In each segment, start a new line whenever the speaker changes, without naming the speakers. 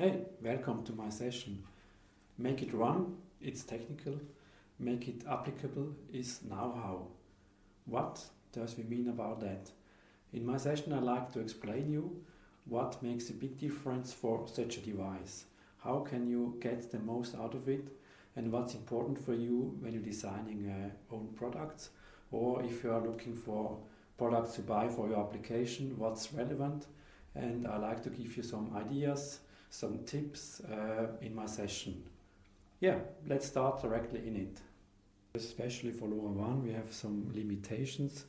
Hey, welcome to my session. Make it run, it's technical. Make it applicable is know-how. What does we mean about that? In my session I like to explain you what makes a big difference for such a device. How can you get the most out of it and what's important for you when you're designing own products, or if you are looking for products to buy for your application, what's relevant. And I like to give you some ideas, some tips in my session. Yeah, let's start directly in it. Especially for LoRaWAN, we have some limitations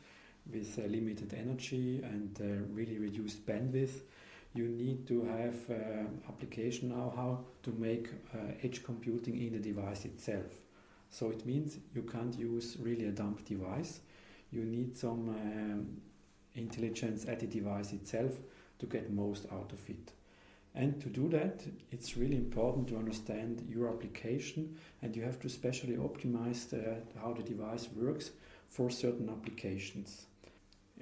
with limited energy and really reduced bandwidth. You need to have application know-how to make edge computing in the device itself. So it means you can't use really a dumb device. You need some intelligence at the device itself to get most out of it. And to do that, it's really important to understand your application, and you have to specially optimize how the device works for certain applications.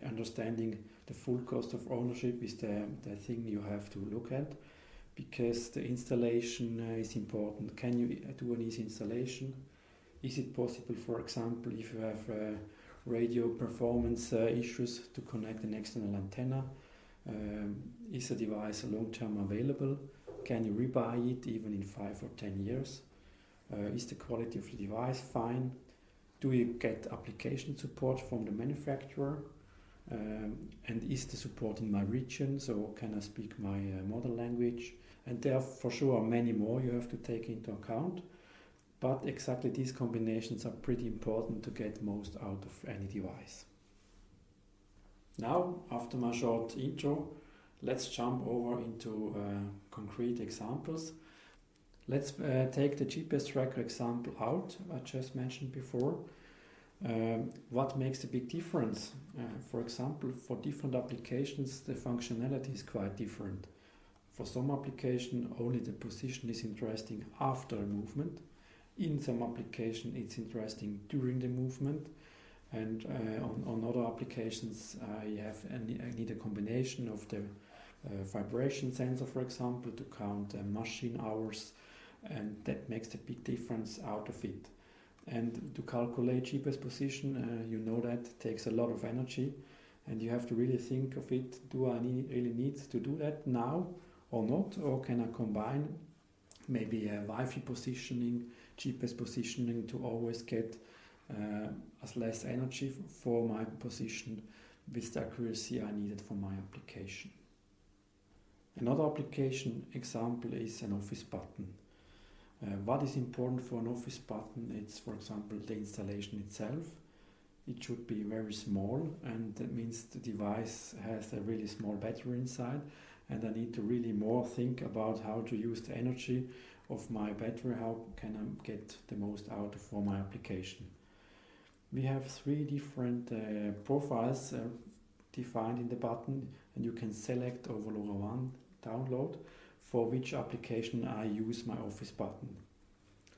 Understanding the full cost of ownership is the thing you have to look at, because the installation is important. Can you do an easy installation? Is it possible, for example, if you have radio performance issues, to connect an external antenna? Is the device long-term available? Can you rebuy it even in 5 or 10 years? Is the quality of the device fine? Do you get application support from the manufacturer? And is the support in my region? So can I speak my mother language? And there are for sure many more you have to take into account. But exactly these combinations are pretty important to get most out of any device. Now, after my short intro, let's jump over into concrete examples. Let's take the GPS tracker example out, I just mentioned before. What makes a big difference? For example, for different applications, the functionality is quite different. For some application, only the position is interesting after a movement. In some application, it's interesting during the movement. And on other applications, I need a combination of the vibration sensor, for example, to count machine hours, and that makes a big difference out of it. And to calculate GPS position, you know that takes a lot of energy, and you have to really think of it. Do I really need to do that now or not? Or can I combine maybe Wi-Fi positioning, GPS positioning to always get as less energy for my position with the accuracy I needed for my application. Another application example is an office button. What is important for an office button? It's, for example, the installation itself. It should be very small, and that means the device has a really small battery inside, and I need to really more think about how to use the energy of my battery, how can I get the most out for my application. We have 3 different profiles defined in the button, and you can select over LoRaWAN download for which application I use my office button.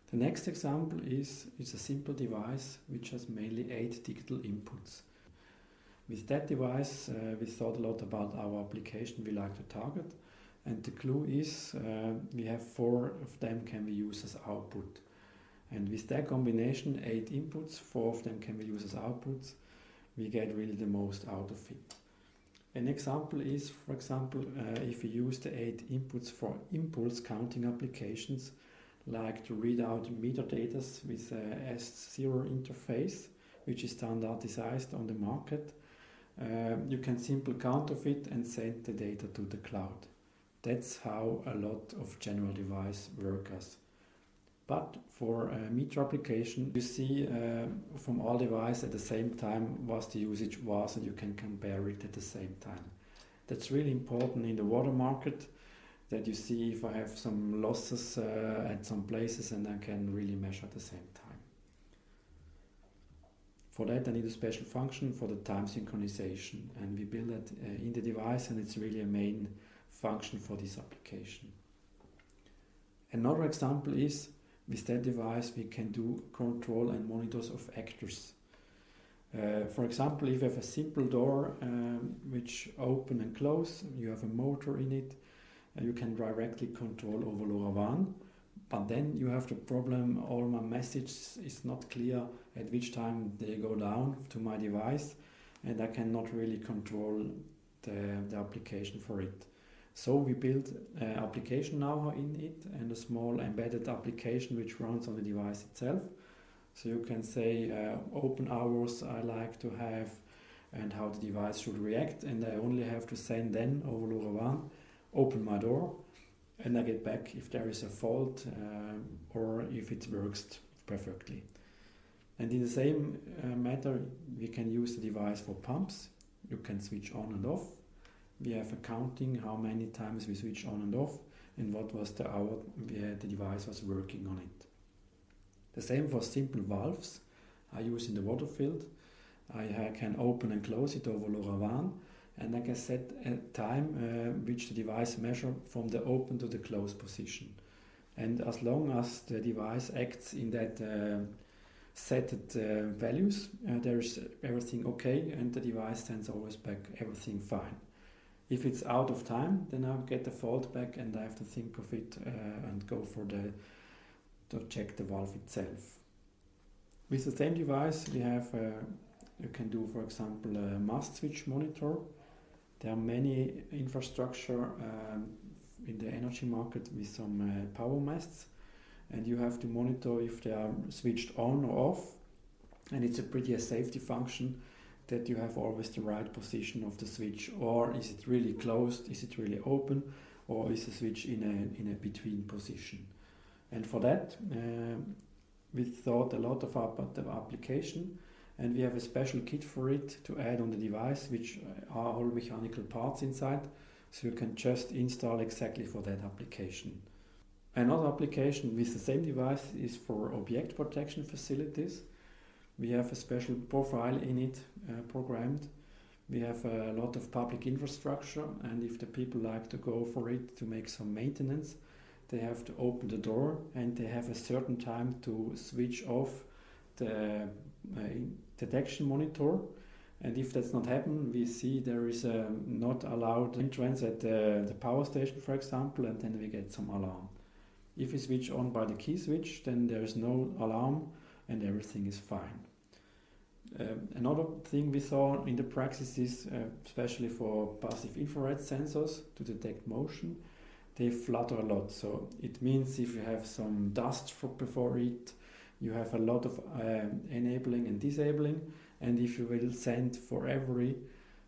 The next example is a simple device which has mainly 8 digital inputs. With that device we thought a lot about our application we like to target, and the clue is we have 4 of them can we use as output. And with that combination, 8 inputs, 4 of them can be used as outputs, we get really the most out of it. An example is, for example, if we use the 8 inputs for impulse counting applications, like to read out meter data with a S0 interface, which is standardized on the market, you can simply count of it and send the data to the cloud. That's how a lot of general device work as. But for a meter application, you see from all devices at the same time what the usage was, and you can compare it at the same time. That's really important in the water market, that you see if I have some losses at some places, and I can really measure at the same time. For that I need a special function for the time synchronization, and we build that in the device, and it's really a main function for this application. Another example is, with that device we can do control and monitors of actors. For example, if you have a simple door which open and close, you have a motor in it, You can directly control over LoRaWAN, but then you have the problem, all my messages is not clear at which time they go down to my device, and I cannot really control the application for it. So we built an application now in it and a small embedded application which runs on the device itself. So you can say open hours I like to have and how the device should react, and I only have to send then over LoRaWAN, open my door, and I get back if there is a fault or if it works perfectly. And in the same matter, we can use the device for pumps. You can switch on and off. We have accounting how many times we switch on and off and what was the hour the device was working on it. The same for simple valves I use in the water field. I can open and close it over LoRaWAN, and I can set a time which the device measures from the open to the close position. And as long as the device acts in that set values, there's everything okay, and the device sends always back everything fine. If it's out of time, then I get the fault back and I have to think of it and go for to check the valve itself. With the same device, we have you can do, for example, a Mast switch monitor. There are many infrastructure in the energy market with some power masts, and you have to monitor if they are switched on or off, and it's a pretty safety function that you have always the right position of the switch, or is it really closed, is it really open, or is the switch in a between position. And for that we thought a lot about the application, and we have a special kit for it to add on the device, which are all mechanical parts inside, so you can just install exactly for that application. Another application with the same device is for object protection facilities. We have a special profile in it programmed. We have a lot of public infrastructure, and if the people like to go for it to make some maintenance, they have to open the door and they have a certain time to switch off the detection monitor. And if that's not happened, we see there is a not allowed entrance at the power station, for example, and then we get some alarm. If we switch on by the key switch, then there is no alarm and everything is fine. Another thing we saw in the practice is, especially for passive infrared sensors to detect motion, they flutter a lot. So it means if you have some dust before it, you have a lot of enabling and disabling, and if you will send for every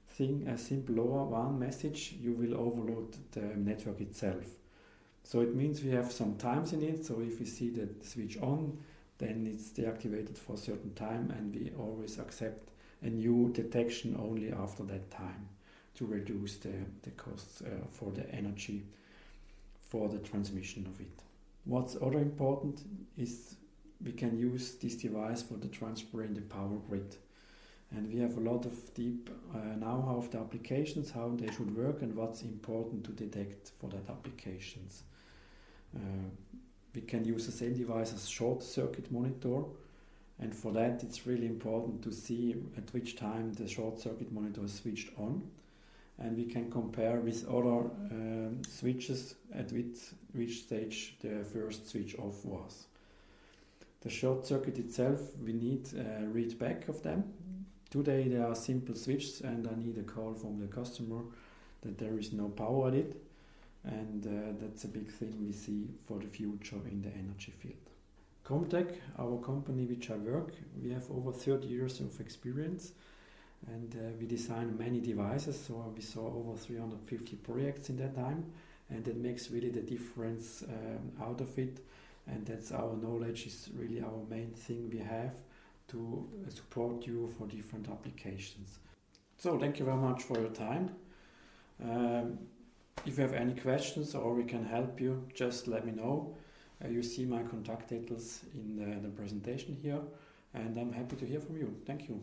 thing a simple LoRaWAN message, you will overload the network itself. So it means we have some times in it, so if we see the switch on, then it's deactivated for a certain time, and we always accept a new detection only after that time to reduce the costs for the energy for the transmission of it. What's other important is we can use this device for the transfer in the power grid. And we have a lot of deep know-how of the applications, how they should work and what's important to detect for that applications. We can use the same device as short circuit monitor, and for that it's really important to see at which time the short circuit monitor is switched on, and we can compare with other switches at which stage the first switch off was. The short circuit itself, we need a read back of them. Today there are simple switches and I need a call from the customer that there is no power at it. And that's a big thing we see for the future in the energy field. Comtac, our company which I work, we have over 30 years of experience, and we design many devices, so we saw over 350 projects in that time, and that makes really the difference out of it, and that's our knowledge is really our main thing we have to support you for different applications. So thank you very much for your time. If you have any questions or we can help you, just let me know. You see my contact details in the presentation here, and I'm happy to hear from you. Thank you.